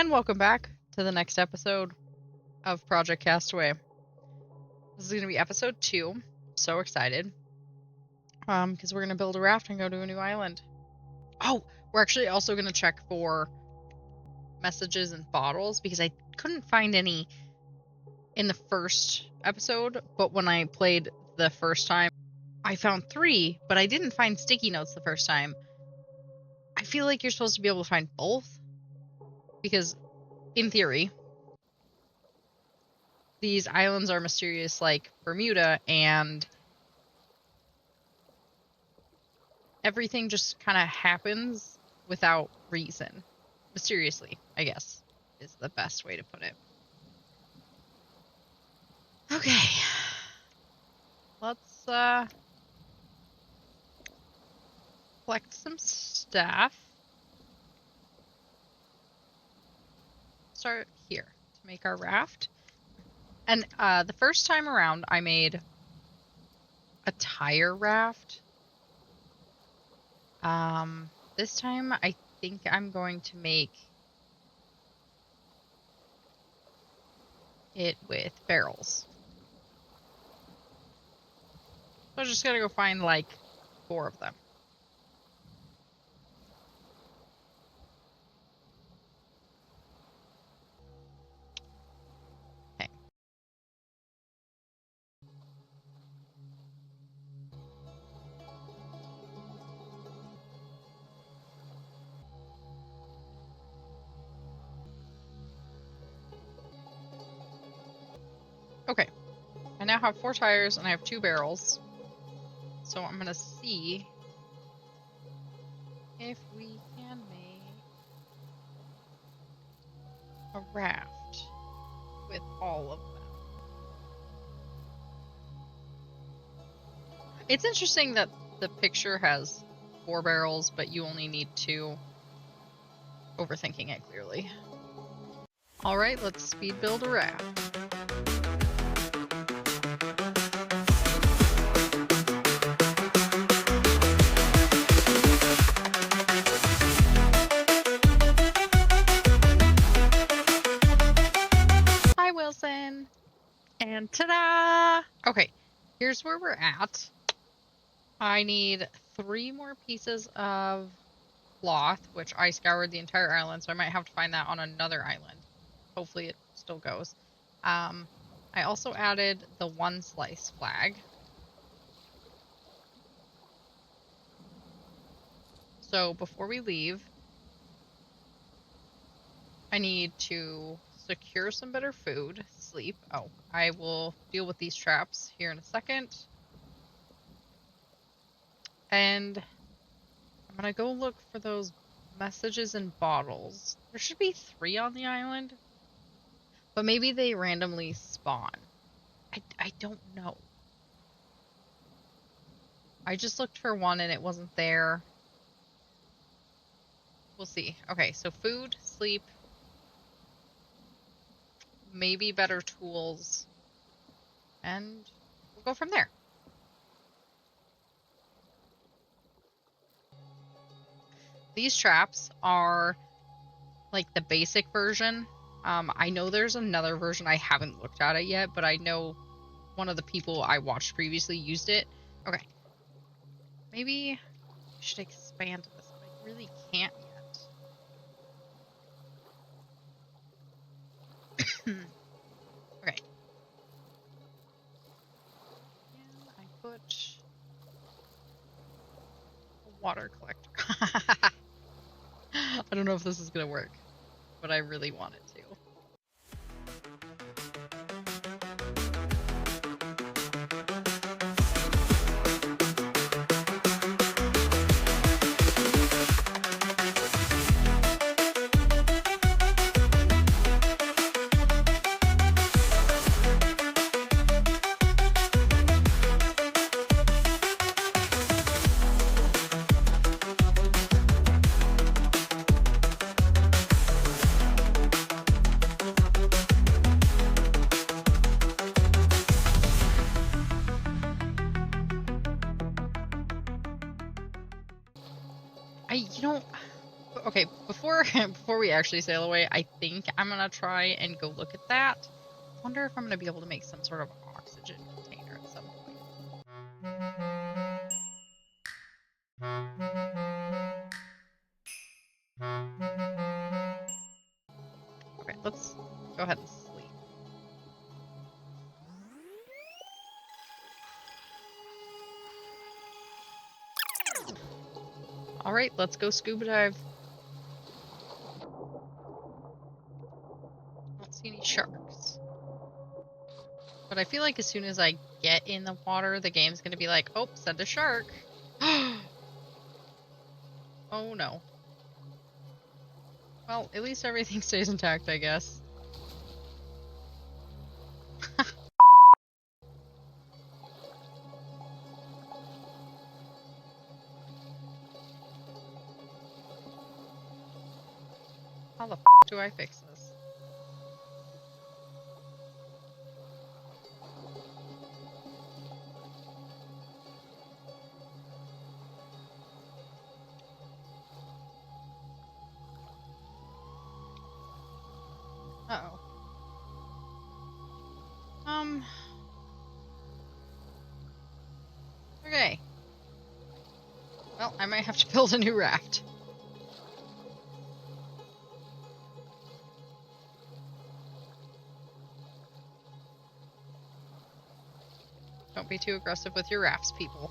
And welcome back to the next episode of Project Castaway. This is going to be episode 2. So excited. Because we're going to build a raft and go to a new island. Oh, we're actually also going to check for messages and bottles because I couldn't find any in the first episode, but when I played the first time, I found 3, but I didn't find sticky notes the first time. I feel like you're supposed to be able to find both because, in theory, these islands are mysterious like Bermuda, and everything just kind of happens without reason. Mysteriously, I guess, is the best way to put it. Okay. Let's collect some stuff. Start here to make our raft. And the first time around, I made a tire raft. This time, I think I'm going to make it with barrels. So I just gotta go find like 4 of them. Okay. Okay. I now have 4 tires and I have 2 barrels. So I'm gonna see if we can make a raft with all of them. It's interesting that the picture has 4 barrels, but you only need 2. Overthinking it clearly. Alright, let's speed build a raft. Hi, Wilson! And ta-da! Okay, here's where we're at. I need 3 more pieces of cloth, which I scoured the entire island, so I might have to find that on another island. Hopefully it still goes. I also added the 1 slice flag. So before we leave, I need to secure some better food, sleep. Oh, I will deal with these traps here in a second. And I'm gonna go look for those messages and bottles. There should be 3 on the island, but maybe they randomly spawn. I don't know. I just looked for 1 and it wasn't there. We'll see. Okay, so food, sleep, maybe better tools, and we'll go from there. These traps are like the basic version. I know there's another version. I haven't looked at it yet, but I know one of the people I watched previously used it. Okay. Maybe I should expand this, but I really can't yet. Okay. And I put a water collector. I don't know if this is gonna work, but I really want it to. Okay, before before we actually sail away, I think I'm gonna try and go look at that. Wonder if I'm gonna be able to make some sort of oxygen container at some point. Okay, let's go ahead and sleep. All right, let's go scuba dive. I don't see any sharks. But I feel like as soon as I get in the water, the game's gonna be like, oh, send a shark. Oh no. Well, at least everything stays intact, I guess. How the do I fix this? Uh-oh. Okay. Well, I might have to build a new raft. Don't be too aggressive with your rafts, people.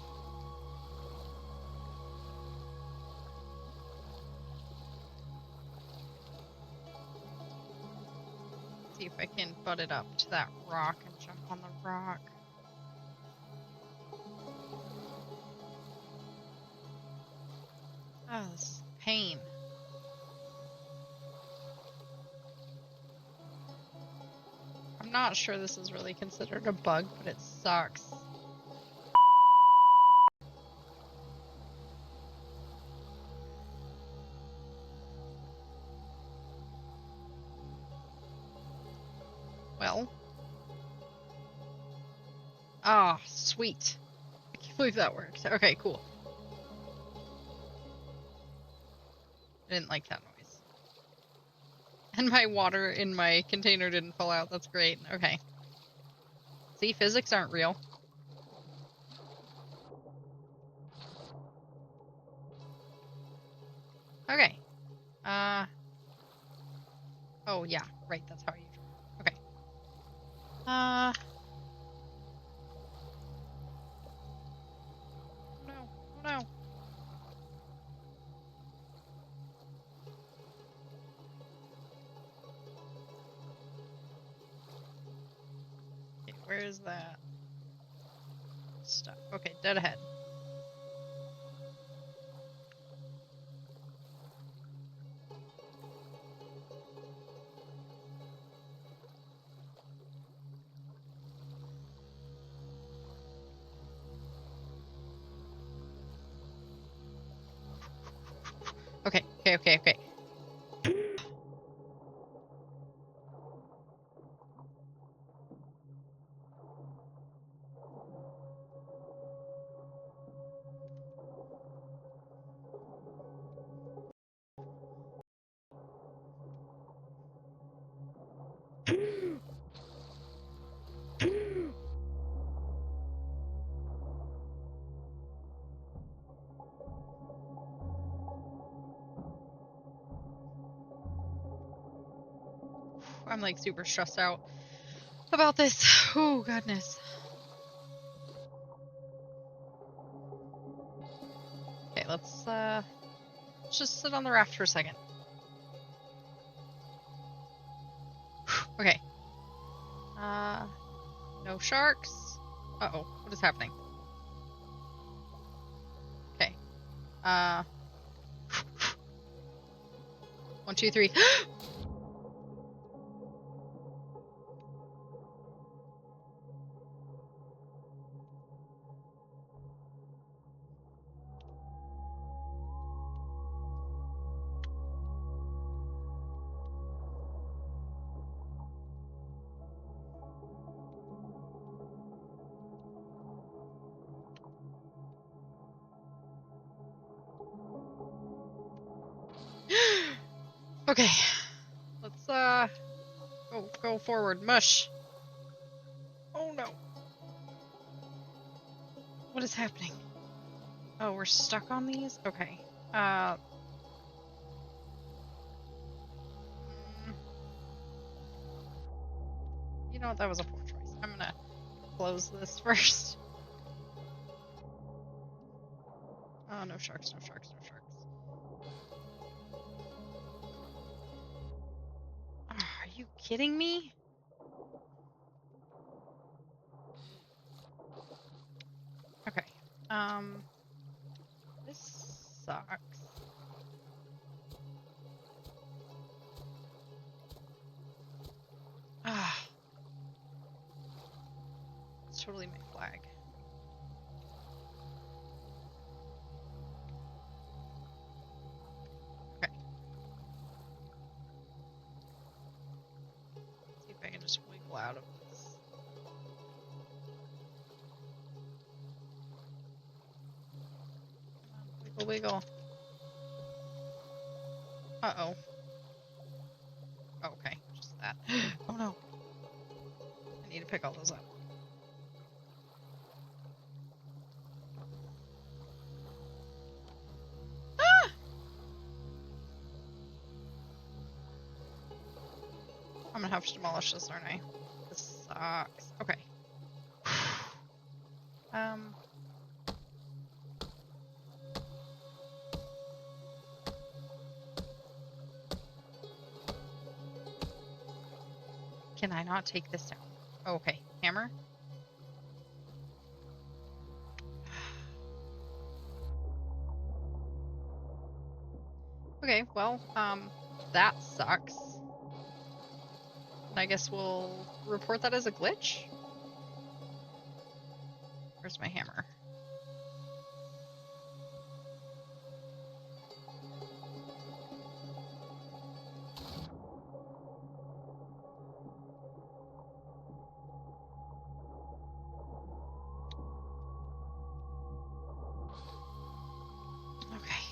See if I can butt it up to that rock and jump on the rock. Oh, this is pain. I'm not sure this is really considered a bug, but it sucks. Well. Ah, sweet. I can't believe that worked. Okay, cool. I didn't like that noise. And my water in my container didn't fall out. That's great. Okay. See, physics aren't real. Okay. Oh yeah, right, that's how you draw. Okay. Oh no. Oh no. Okay, where is that stuff? Okay, dead ahead. Okay, okay, okay, okay. I'm like super stressed out about this. Oh, goodness. Okay, let's just sit on the raft for a second. Okay. No sharks. Uh-oh, what is happening? Okay. 1, 2, 3. Okay. Let's go forward. Mush. Oh no. What is happening? Oh, we're stuck on these? Okay. Mm, you know what? That was a poor choice. I'm gonna close this first. Oh, no sharks, no sharks, no sharks. Oh, are you kidding me? Okay. This sucks. Ah, it's totally my flag. Okay. See if I can just wiggle out of this. Wiggle, wiggle. Uh-oh. Oh, okay, just that. Oh no. I need to pick all those up. Ah! I'm gonna have to demolish this, aren't I? This sucks. Okay. Can I not take this down? Oh, okay. Hammer. Okay, well, that sucks. I guess we'll report that as a glitch. Where's my hammer? Okay.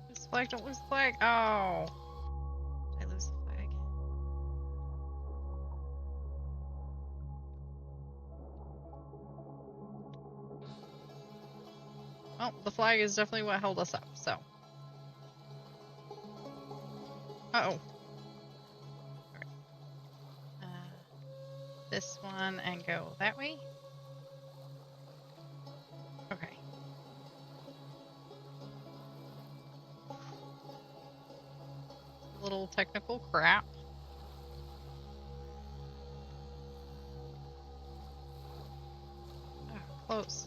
Lose the flag, don't lose the flag. Oh. Did I lose the flag? Well, the flag is definitely what held us up, so. Uh-oh. Alright. This one and go that way. Okay. Little technical crap. Oh, close.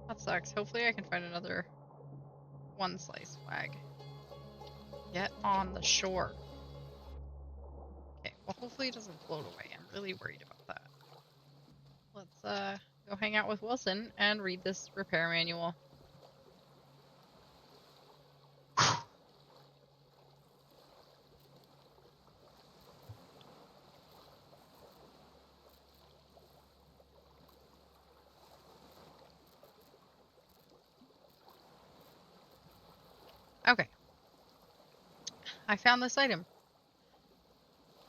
That sucks. Hopefully I can find another one slice flag. Get on the shore. Okay, well hopefully it doesn't float away. I'm really worried about that. Let's go hang out with Wilson and read this repair manual. Okay. I found this item.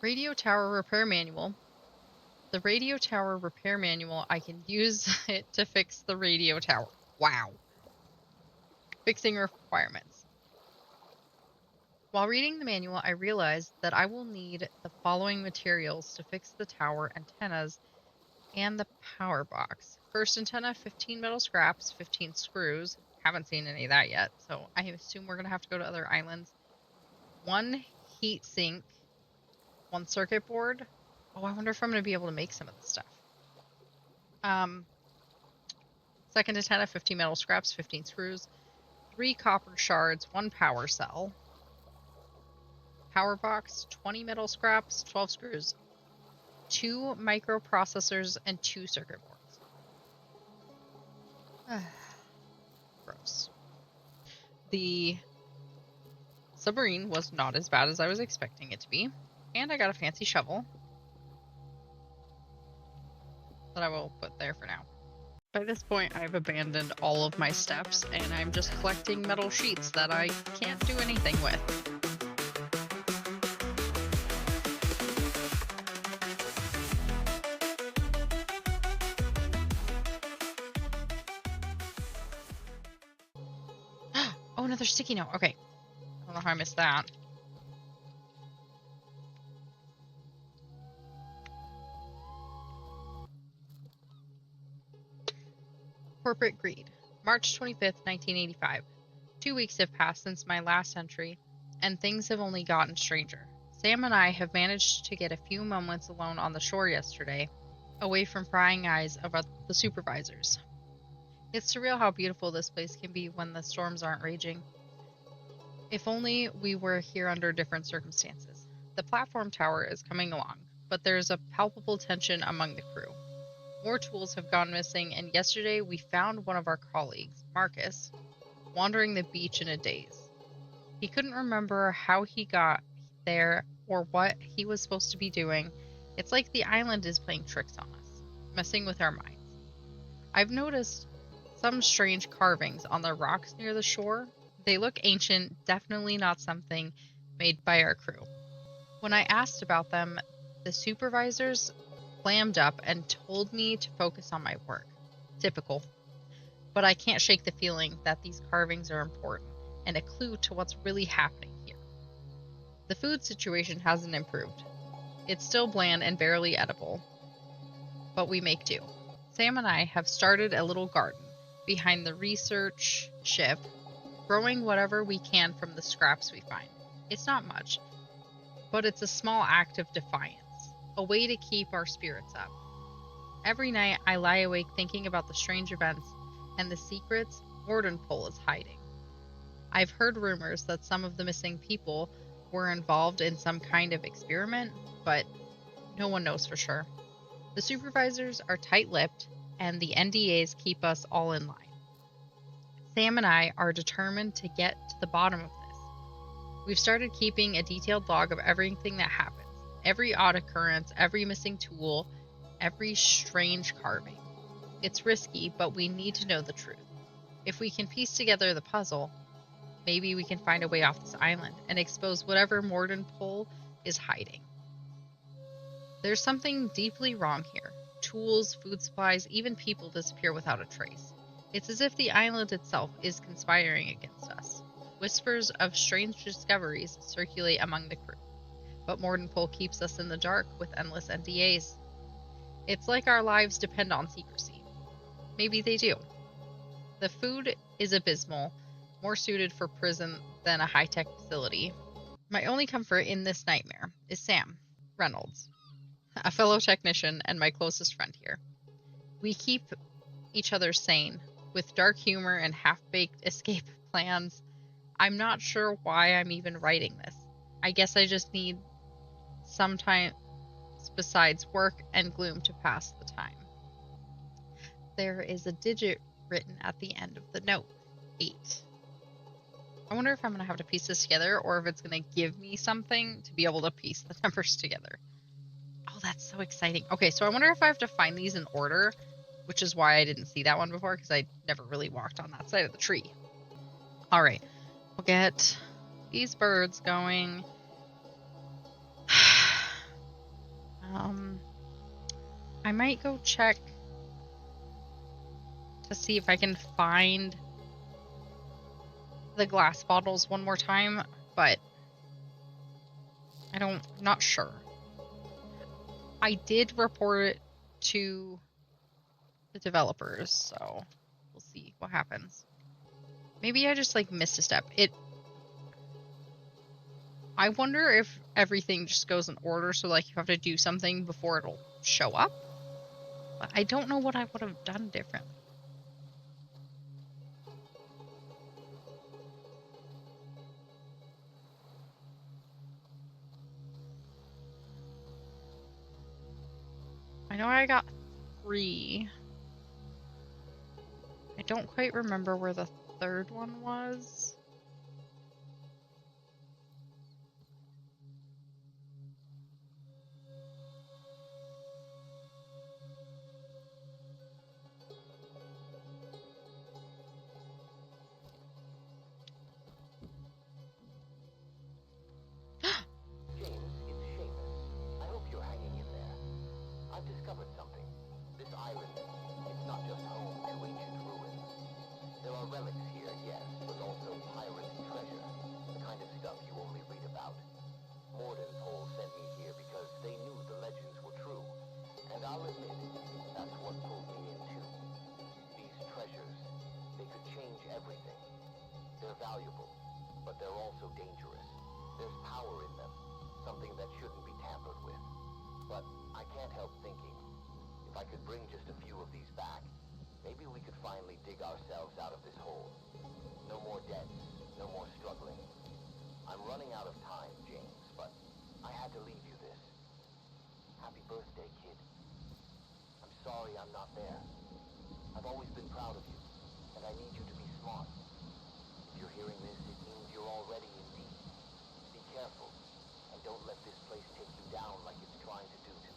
Radio tower repair manual. The radio tower repair manual, I can use it to fix the radio tower. Wow. Fixing requirements. While reading the manual, I realized that I will need the following materials to fix the tower antennas and the power box. First antenna, 15 metal scraps, 15 screws. Haven't seen any of that yet, so I assume we're going to have to go to other islands. 1 heat sink, 1 circuit board. Oh, I wonder if I'm going to be able to make some of this stuff. Second antenna, 15 metal scraps, 15 screws, 3 copper shards, 1 power cell. Power box, 20 metal scraps, 12 screws, 2 microprocessors, and 2 circuit boards. Gross. The submarine was not as bad as I was expecting it to be, and I got a fancy shovel that I will put there for now. By this point, I've abandoned all of my steps, and I'm just collecting metal sheets that I can't do anything with. Oh, another sticky note. Okay. I don't know how I missed that. Corporate greed. March 25th, 1985. 2 weeks have passed since my last entry, and things have only gotten stranger. Sam and I have managed to get a few moments alone on the shore yesterday, away from prying eyes of the supervisors. It's surreal how beautiful this place can be when the storms aren't raging. If only we were here under different circumstances. The platform tower is coming along, but there's a palpable tension among the crew. More tools have gone missing, and yesterday we found one of our colleagues, Marcus, wandering the beach in a daze. He couldn't remember how he got there or what he was supposed to be doing. It's like the island is playing tricks on us, messing with our minds. I've noticed some strange carvings on the rocks near the shore. They look ancient, definitely not something made by our crew. When I asked about them, the supervisors clammed up and told me to focus on my work. Typical. But I can't shake the feeling that these carvings are important and a clue to what's really happening here. The food situation hasn't improved. It's still bland and barely edible, but we make do. Sam and I have started a little garden behind the research ship, growing whatever we can from the scraps we find. It's not much, but it's a small act of defiance, a way to keep our spirits up. Every night I lie awake thinking about the strange events and the secrets Wardenpole is hiding. I've heard rumors that some of the missing people were involved in some kind of experiment, but no one knows for sure. The supervisors are tight-lipped, and the NDAs keep us all in line. Sam and I are determined to get to the bottom of this. We've started keeping a detailed log of everything that happens, every odd occurrence, every missing tool, every strange carving. It's risky, but we need to know the truth. If we can piece together the puzzle, maybe we can find a way off this island and expose whatever Wardenpole is hiding. There's something deeply wrong here. Tools, food supplies, even people disappear without a trace. It's as if the island itself is conspiring against us. Whispers of strange discoveries circulate among the crew, but Wardenpole keeps us in the dark with endless NDAs. It's like our lives depend on secrecy. Maybe they do. The food is abysmal, more suited for prison than a high-tech facility. My only comfort in this nightmare is Sam Reynolds, a fellow technician and my closest friend here. We keep each other sane, with dark humor and half-baked escape plans. I'm not sure why I'm even writing this. I guess I just need some time besides work and gloom to pass the time. There is a digit written at the end of the note. 8. I wonder if I'm going to have to piece this together or if it's going to give me something to be able to piece the numbers together. Oh, that's so exciting. Okay, so I wonder if I have to find these in order, which is why I didn't see that one before, because I never really walked on that side of the tree. All right, we'll get these birds going. I might go check to see if I can find the glass bottles one more time, but I'm not sure. I did report it to the developers, so we'll see what happens. Maybe I just missed a step. I wonder if everything just goes in order, so you have to do something before it'll show up. But I don't know what I would have done differently. I know I got 3. I don't quite remember where the third one was. they're also dangerous. There's power in them, something that shouldn't be tampered with. But I can't help thinking, if I could bring just a few of these back, maybe we could finally dig ourselves out of this hole. No more debts, no more struggling. I'm running out of time, James, but I had to leave you this. Happy birthday, kid. I'm sorry I'm not there. I've always been proud of you, and I need you to be smart. If you're hearing this, it means you're already in deep. Be careful, and don't let this place take you down like it's trying to do to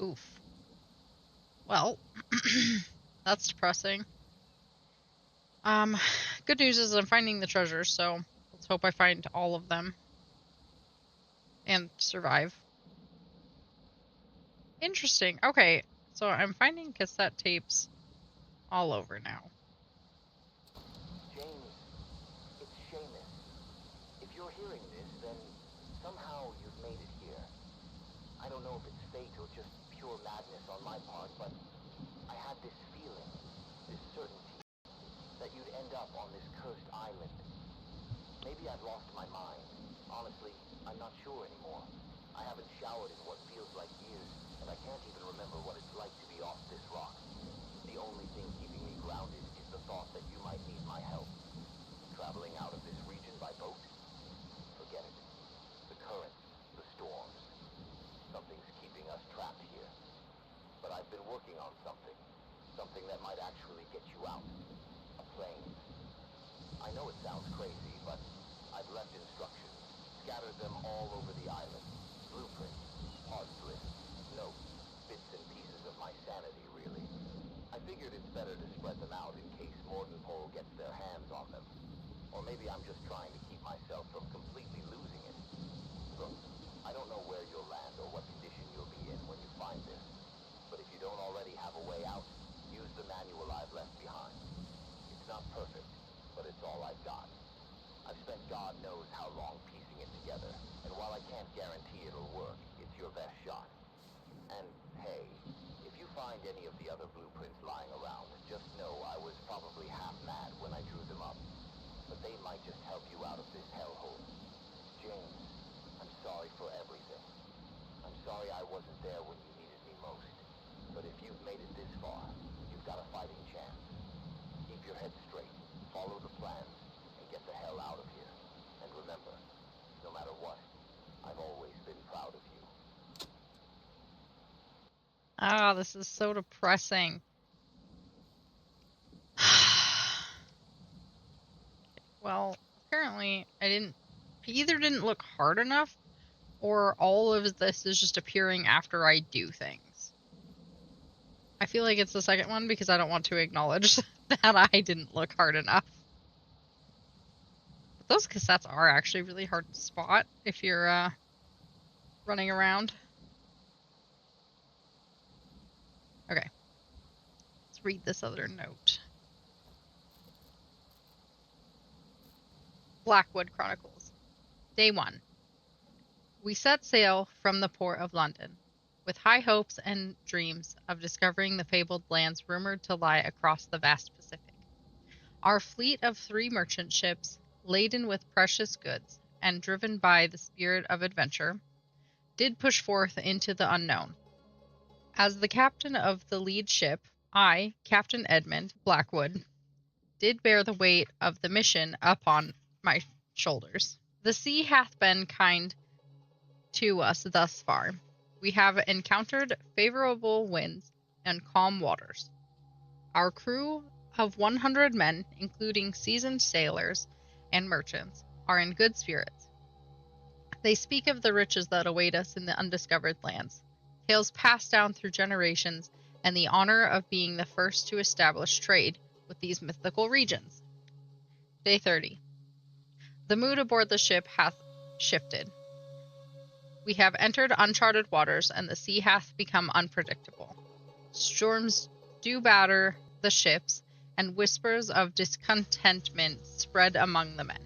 me. Oof. Well, that's depressing. Good news is I'm finding the treasures, so let's hope I find all of them and survive. Interesting. Okay, so I'm finding cassette tapes all over now. James, it's Seamus. If you're hearing this, then somehow you've made it here. I don't know if it's fate or just pure madness on my part, but I had this feeling, this certainty, that you'd end up on this cursed island. Maybe I've lost my mind. Honestly, I'm not sure anymore. I haven't showered in what feels like years, and I can't even remember what it's like to be off this rock. The only thing keeping me grounded is the thought that you might need my help. Traveling out of this region by boat? Forget it. The currents, the storms. Something's keeping us trapped here. But I've been working on something. Something that might actually get you out. A plane. I know it sounds crazy, but I've left instructions. Scattered them all over the island. Blueprints, parts lists, notes, bits and pieces of my sanity, really. I figured it's better to spread them out in case Mordenpole gets their hands on them. Or maybe I'm just trying to keep myself from completely losing it. Look, I don't know where you'll land or what condition you'll be in when you find this. But if you don't already have a way out, use the manual I've left behind. It's not perfect, but it's all I've got. I've spent God knows how long piecing it together, and while I can't guarantee it'll work, it's your best shot. And hey, if you find any of the other blueprints lying around, just know I was probably half mad when I drew them up. But they might just help you out of this hellhole. James, I'm sorry for everything. I'm sorry I wasn't there when you needed me most. But if you've made it this far, you've got a fighting chance. Keep your head straight, follow the plans, and get the hell out of here. And remember, no matter what, I've always been proud of you. Ah, this is so depressing. Well, apparently I either didn't look hard enough, or all of this is just appearing after I do things. I feel like it's the second one because I don't want to acknowledge that I didn't look hard enough. But those cassettes are actually really hard to spot if you're running around. Okay, let's read this other note. Blackwood Chronicles. Day 1. We set sail from the port of London, with high hopes and dreams of discovering the fabled lands rumored to lie across the vast Pacific. Our fleet of 3 merchant ships, laden with precious goods and driven by the spirit of adventure, did push forth into the unknown. As the captain of the lead ship, I, Captain Edmund Blackwood, did bear the weight of the mission upon my shoulders. The sea hath been kind to us thus far. We have encountered favorable winds and calm waters. Our crew of 100 men, including seasoned sailors and merchants, are in good spirits. They speak of the riches that await us in the undiscovered lands, tales passed down through generations, and the honor of being the first to establish trade with these mythical regions. Day 30. The mood aboard the ship hath shifted. We have entered uncharted waters, and the sea hath become unpredictable. Storms do batter the ships, and whispers of discontentment spread among the men.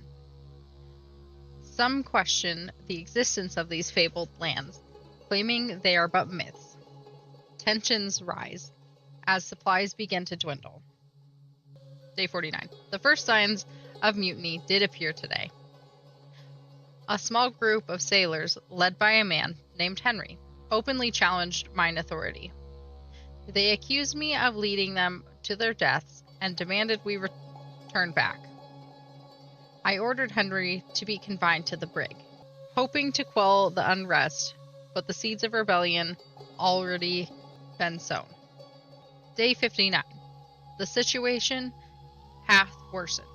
Some question the existence of these fabled lands, claiming they are but myths. Tensions rise as supplies begin to dwindle. Day 49. The first signs of mutiny did appear today. A small group of sailors, led by a man named Henry, openly challenged mine authority. They accused me of leading them to their deaths and demanded we return back. I ordered Henry to be confined to the brig, hoping to quell the unrest, but the seeds of rebellion already been sown. Day 59. The situation hath worsened.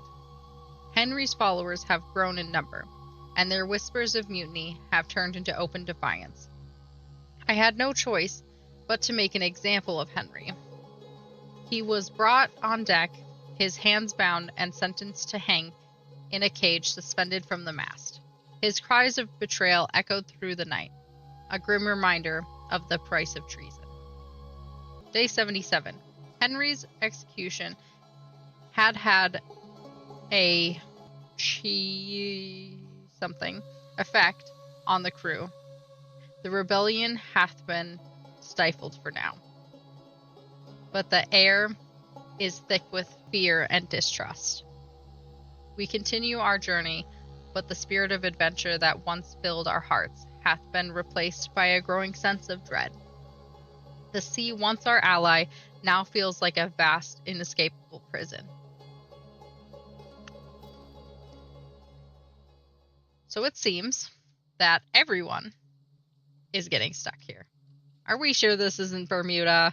Henry's followers have grown in number, and their whispers of mutiny have turned into open defiance. I had no choice but to make an example of Henry. He was brought on deck, his hands bound, and sentenced to hang in a cage suspended from the mast. His cries of betrayal echoed through the night, a grim reminder of the price of treason. Day 77. Henry's execution had a effect on the crew. The rebellion hath been stifled for now, but the air is thick with fear and distrust. We continue our journey, but the spirit of adventure that once filled our hearts hath been replaced by a growing sense of dread. The sea, once our ally, now feels like a vast, inescapable prison. So it seems that everyone is getting stuck here. Are we sure this isn't Bermuda?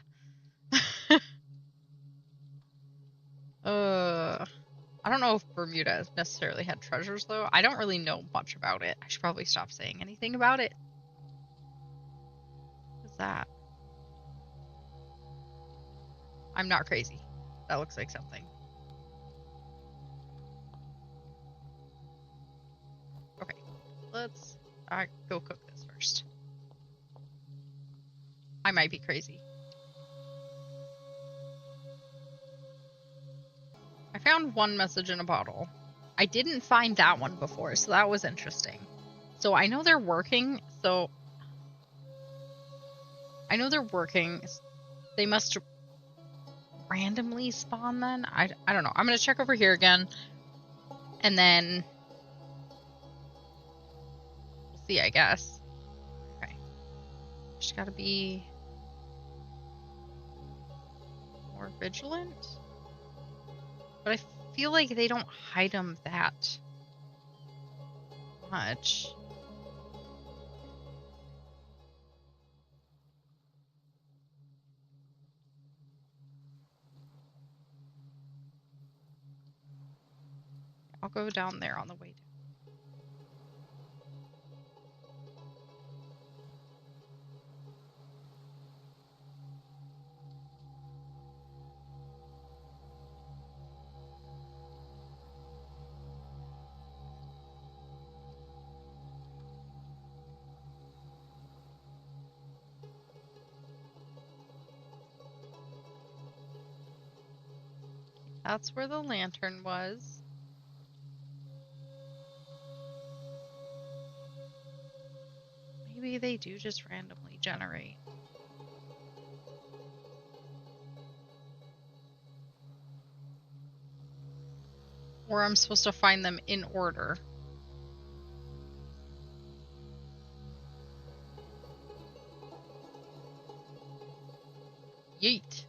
I don't know if Bermuda necessarily had treasures, though. I don't really know much about it. I should probably stop saying anything about it. What's that? I'm not crazy. That looks like something. Okay, let's go cook this first. I might be crazy. I found one message in a bottle. I didn't find that one before, so that was interesting. So I know they're working, They must randomly spawn then? I don't know. I'm going to check over here again, and then we'll see, I guess. Okay. Just gotta be more vigilant. But I feel like they don't hide them that much. I'll go down there on the way down. That's where the lantern was. Maybe they do just randomly generate. Or I'm supposed to find them in order. Yeet.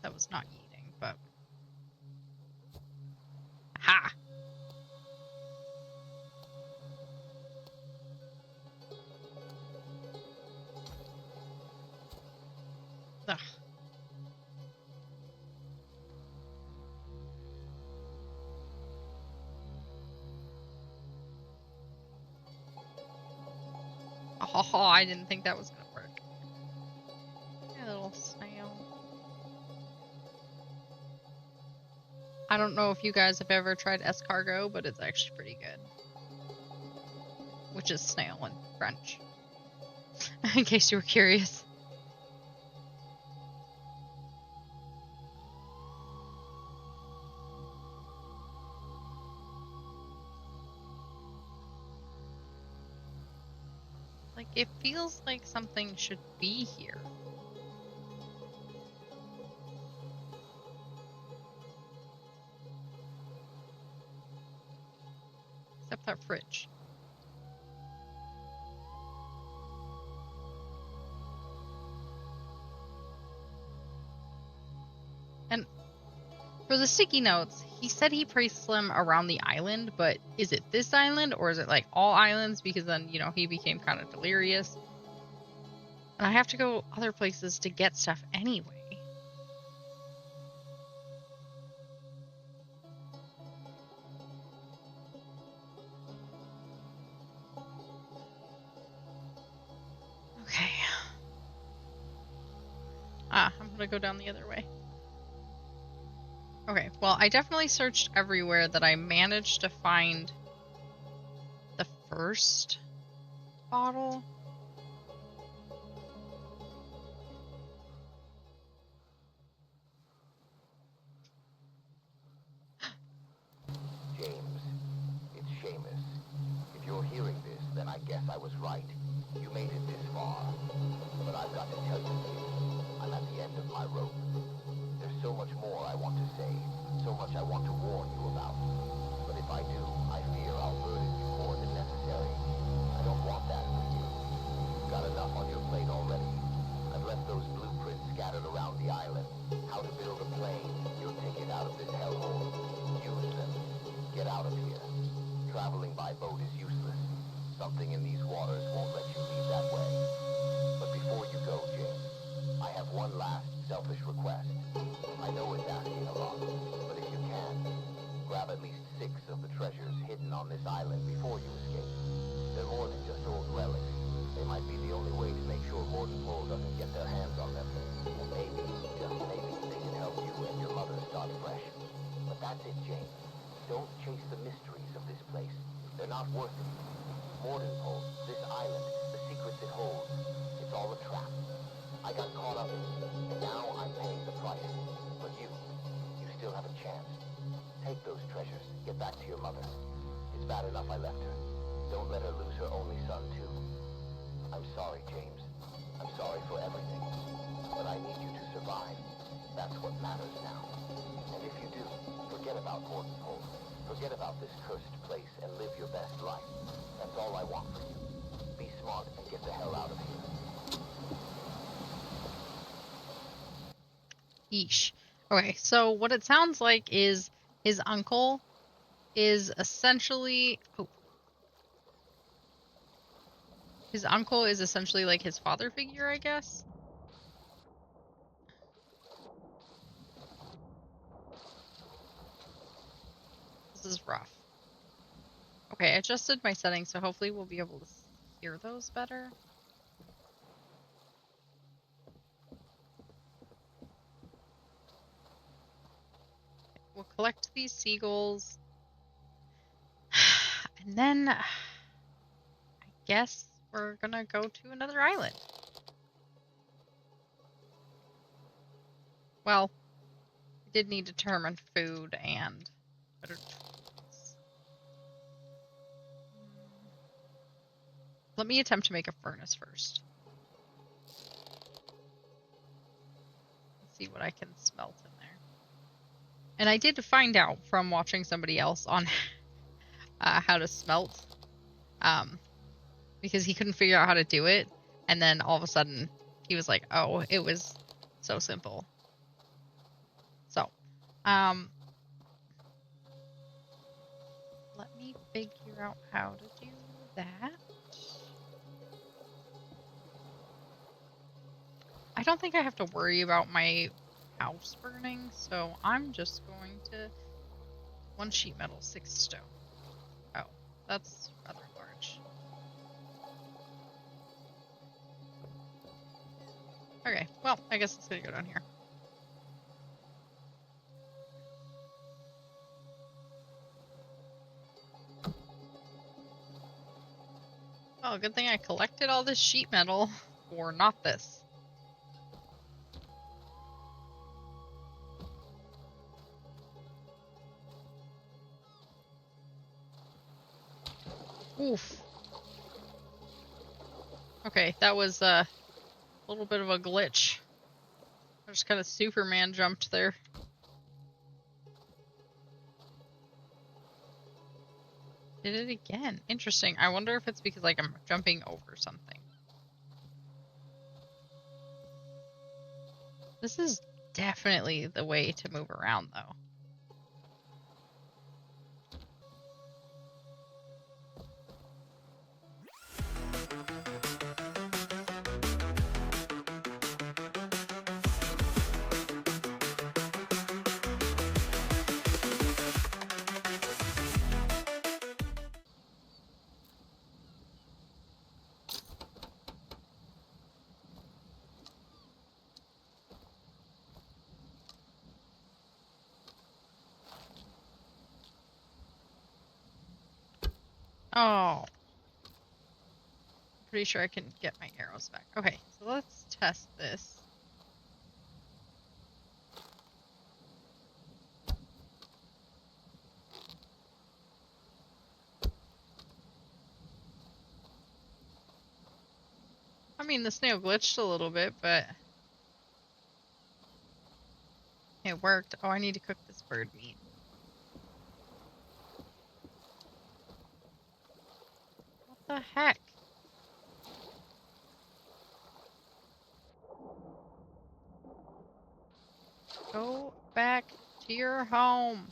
That was not yeeting, but... Ha! Ugh. Oh, I didn't think that was gonna work. A little snail. I don't know if you guys have ever tried escargot, but it's actually pretty good. Which is snail in French. In case you were curious. Like, it feels like something should be here. that fridge? And for the sticky notes, he said he placed them around the island, but is it this island or is it like all islands? Because then, you know, he became kind of delirious. And I have to go other places to get stuff anyway. Okay. I'm gonna go down the other way. Okay, well, I definitely searched everywhere that I managed to find the first bottle. James, it's Seamus. If you're hearing this, then I guess I was right. You made it this far. But I've got to tell you, James, I'm at the end of my rope. There's so much more I want to say, so much I want to warn you about. But if I do, I fear I'll burden you more than necessary. I don't want that for you. You've got enough on your plate already. I've left those blueprints scattered around the island. How to build a plane, your ticket out of this hellhole. Use them. Get out of here. Traveling by boat is useless. Something in these waters won't let you leave that way. But before you go, James, I have one last selfish request. I know it's asking a lot, but if you can, grab at least 6 of the treasures hidden on this island before you escape. They're more than just old relics. They might be the only way to make sure Mordenpole doesn't get their hands on them. And maybe, just maybe, they can help you and your mother start fresh. But that's it, James. Don't chase the mysteries of this place. They're not worth it. Mordenpole, this island, the secrets it holds, it's all a trap. I got caught up in it, and now I'm paying the price. But you still have a chance. Take those treasures, get back to your mother. It's bad enough I left her. Don't let her lose her only son, too. I'm sorry, James. I'm sorry for everything. But I need you to survive. That's what matters now. And if you do, forget about Mordenpole. Forget about this cursed place and live your best life. That's all I want for you. Be smart and get the hell out of here. Yeesh. Okay, so what it sounds like is his uncle is essentially... Oh. His uncle is essentially like his father figure, I guess? This is rough. Okay, I adjusted my settings, so hopefully we'll be able to hear those better. We'll collect these seagulls. And then I guess we're gonna go to another island. Well, we did need to determine food and better tools. Let me attempt to make a furnace first. Let's see what I can smelt in there. And I did find out from watching somebody else on how to smelt, because he couldn't figure out how to do it, and then all of a sudden he was like, "Oh, it was so simple." So, let me figure out how to do that. I don't think I have to worry about my house burning, so I'm just going to 1 sheet metal, 6 stone. Oh, that's rather large. Okay, well, I guess it's gonna go down here. Oh, good thing I collected all this sheet metal for not this. Oof. Okay, that was a little bit of a glitch. I just kind of Superman jumped there. Did it again. Interesting. I wonder if it's because, like, I'm jumping over something. This is definitely the way to move around, though. Oh. Pretty sure I can get my arrows back. Okay, so let's test this. I mean, the snail glitched a little bit, but it worked. Oh, I need to cook this bird meat. What the heck? Go back to your home.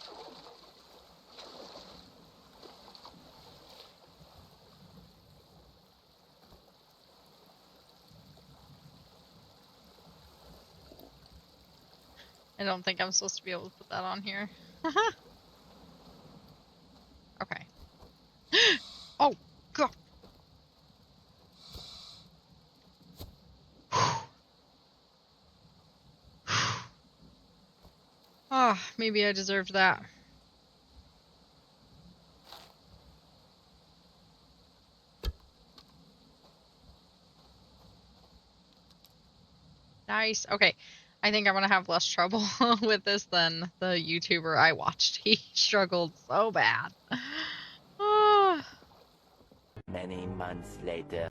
I don't think I'm supposed to be able to put that on here. Okay. Oh, God. Oh, maybe I deserved that. Nice. Okay. I think I'm gonna have less trouble with this than the YouTuber I watched. He struggled so bad. Ah. Many months later.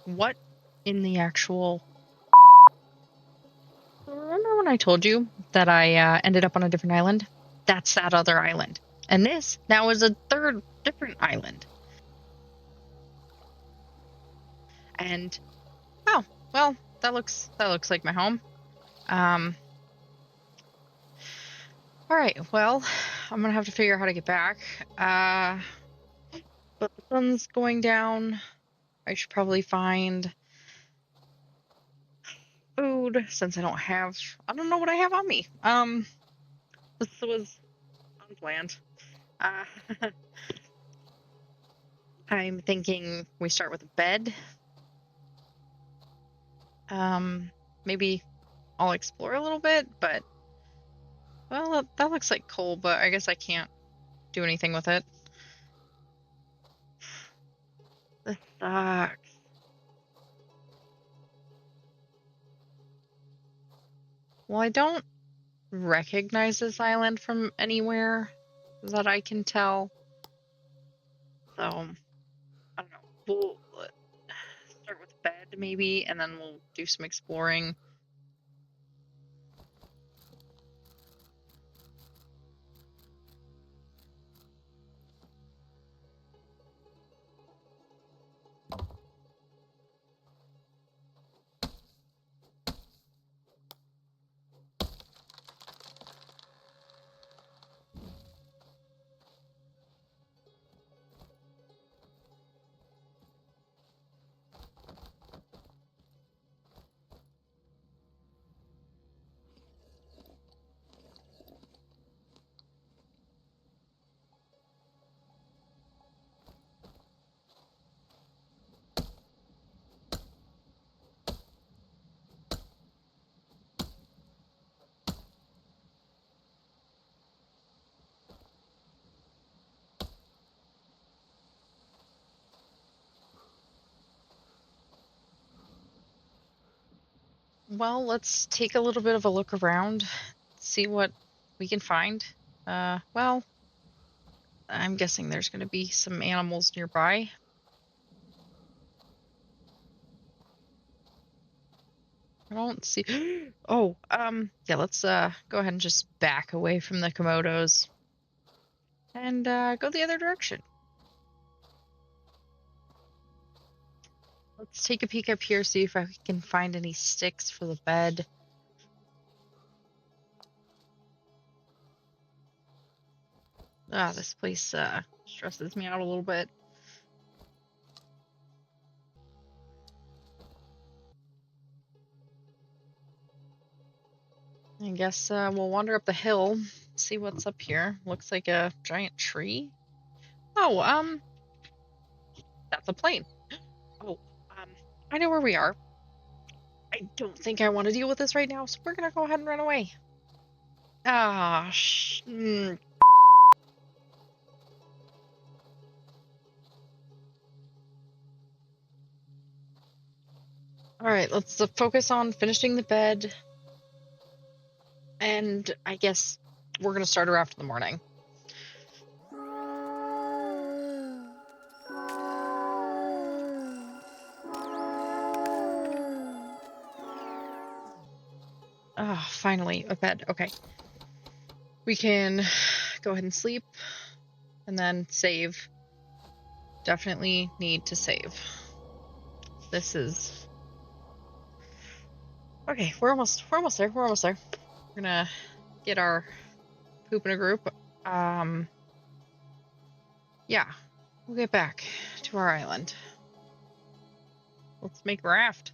What in the actual... Remember when I told you that I ended up on a different island? That's that other island. And this now is a third different island. And oh, well, that looks like my home. All right, well, I'm gonna have to figure out how to get back. But the sun's going down. I should probably find food since I don't know what I have on me. This was unplanned. Uh, I'm thinking we start with a bed. Maybe I'll explore a little bit, but well, that looks like coal, but I guess I can't do anything with it. This sucks. Well, I don't recognize this island from anywhere that I can tell. So, I don't know. We'll start with bed maybe, and then we'll do some exploring. Well, let's take a little bit of a look around, see what we can find. Well, I'm guessing there's going to be some animals nearby. I don't see. Oh, yeah, let's go ahead and just back away from the Komodos and go the other direction. Let's take a peek up here, see if I can find any sticks for the bed. This place stresses me out a little bit. I guess we'll wander up the hill, see what's up here. Looks like a giant tree. Oh, that's a plane. Oh, I know where we are. I don't think I want to deal with this right now, so we're gonna go ahead and run away. Ah, All right, let's focus on finishing the bed. And I guess we're gonna start her after the morning. Ah, finally, a bed. Okay. We can go ahead and sleep and then save. Definitely need to save. This is okay. We're almost there. We're almost there. We're gonna get our poop in a group. Yeah, we'll get back to our island. Let's make a raft.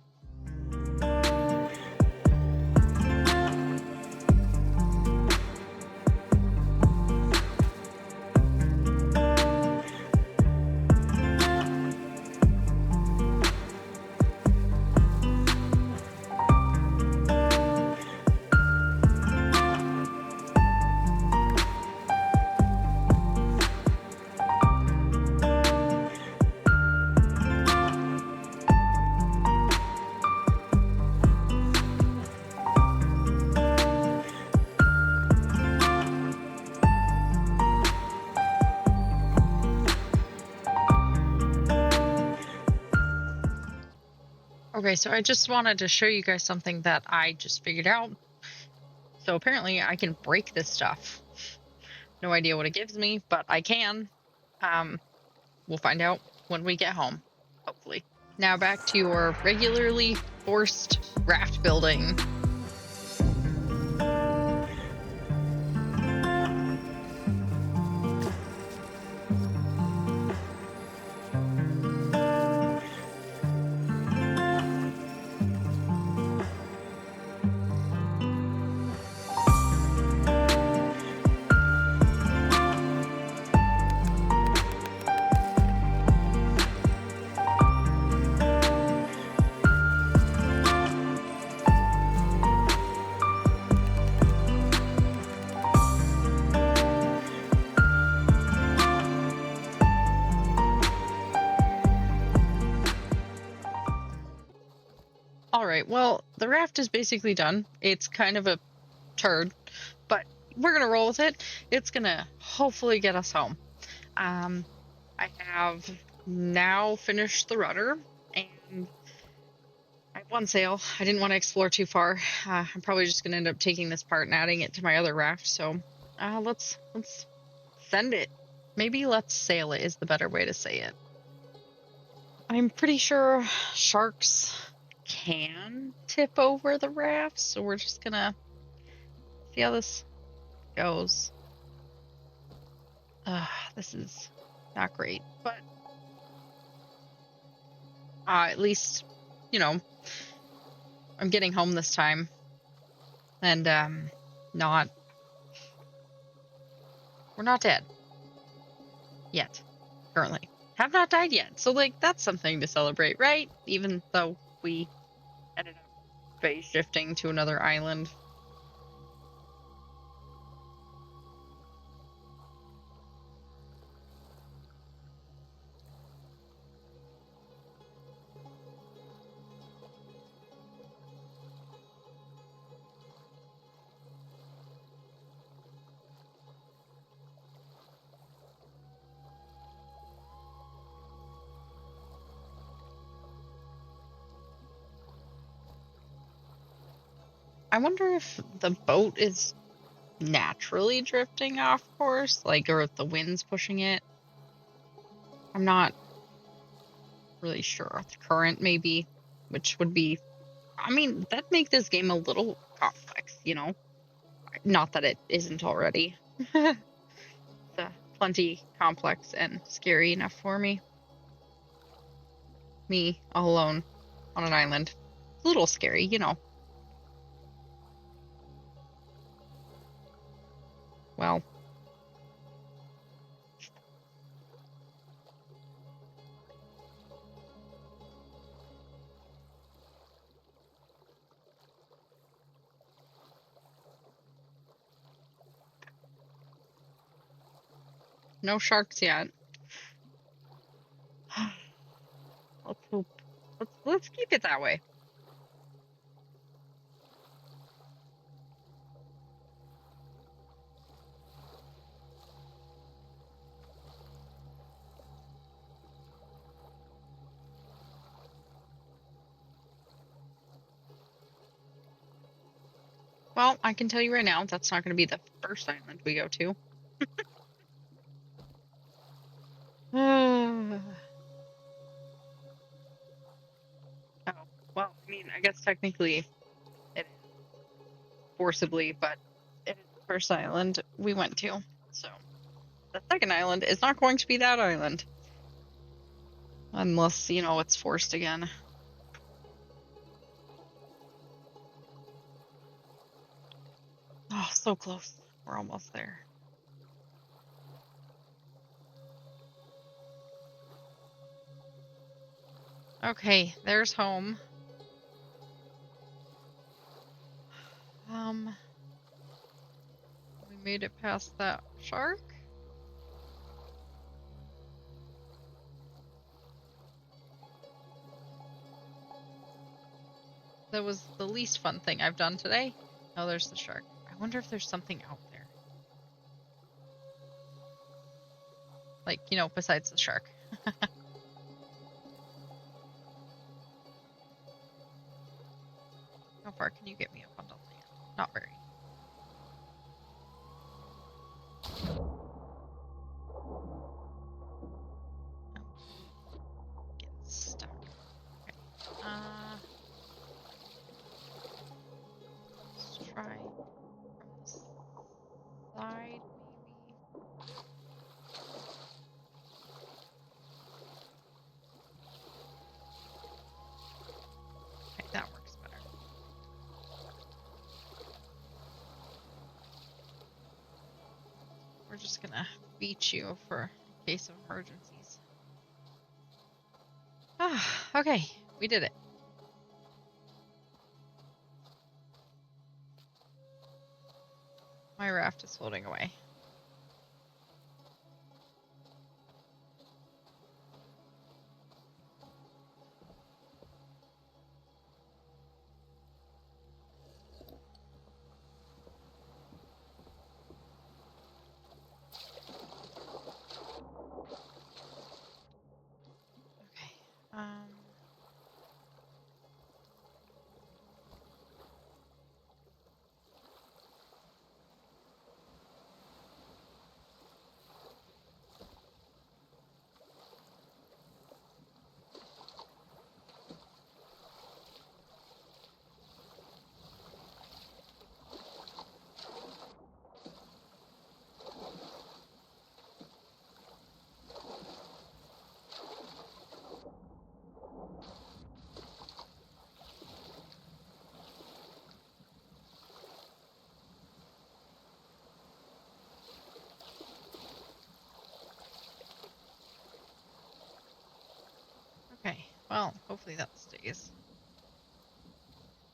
Okay, so I just wanted to show you guys something that I just figured out. So apparently I can break this stuff. No idea what it gives me, but I can. We'll find out when we get home, hopefully. Now back to your regularly forced raft building. All right, well, the raft is basically done. It's kind of a turd, but we're gonna roll with it. It's gonna hopefully get us home. I have now finished the rudder, and I have one sail. I didn't want to explore too far. I'm probably just gonna end up taking this part and adding it to my other raft. So, let's send it. Maybe let's sail it is the better way to say it. I'm pretty sure sharks can tip over the raft, so we're just gonna see how this goes. This is not great, but at least, you know, I'm getting home this time, and we're not dead yet, currently. Have not died yet, so like that's something to celebrate, right? Even though we ended up phase shifting to another island. I wonder if the boat is naturally drifting off course, like, or if the wind's pushing it. I'm not really sure. The current, maybe, which would be, I mean, that'd make this game a little complex, you know? Not that it isn't already. It's plenty complex and scary enough for me. Me, all alone on an island. It's a little scary, you know. Well, no sharks yet. Let's hope. Let's keep it that way. Well, I can tell you right now, that's not going to be the first island we go to. Oh, well, I mean, I guess technically it is forcibly, but it is the first island we went to. So the second island is not going to be that island. Unless, you know, it's forced again. Oh, so close. We're almost there. Okay, there's home. We made it past that shark. That was the least fun thing I've done today. Oh, there's the shark. I wonder if there's something out there. Like, you know, besides the shark. How far can you get me up on the land? Not very. Getting stuck. Okay. Let's try from the side, maybe. Okay, that works better. We're just gonna beach you for in case of emergencies. Ah, okay, we did it. My raft is floating away. Okay. Okay, well, hopefully that stays.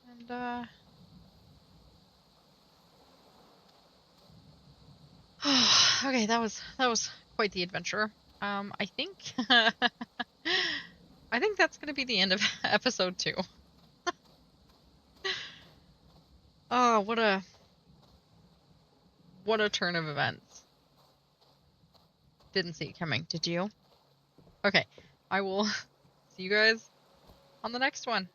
And, okay, that was quite the adventure. I think I think that's gonna be the end of episode 2. Oh, what a turn of events. Didn't see it coming, did you? Okay, I will see you guys on the next one.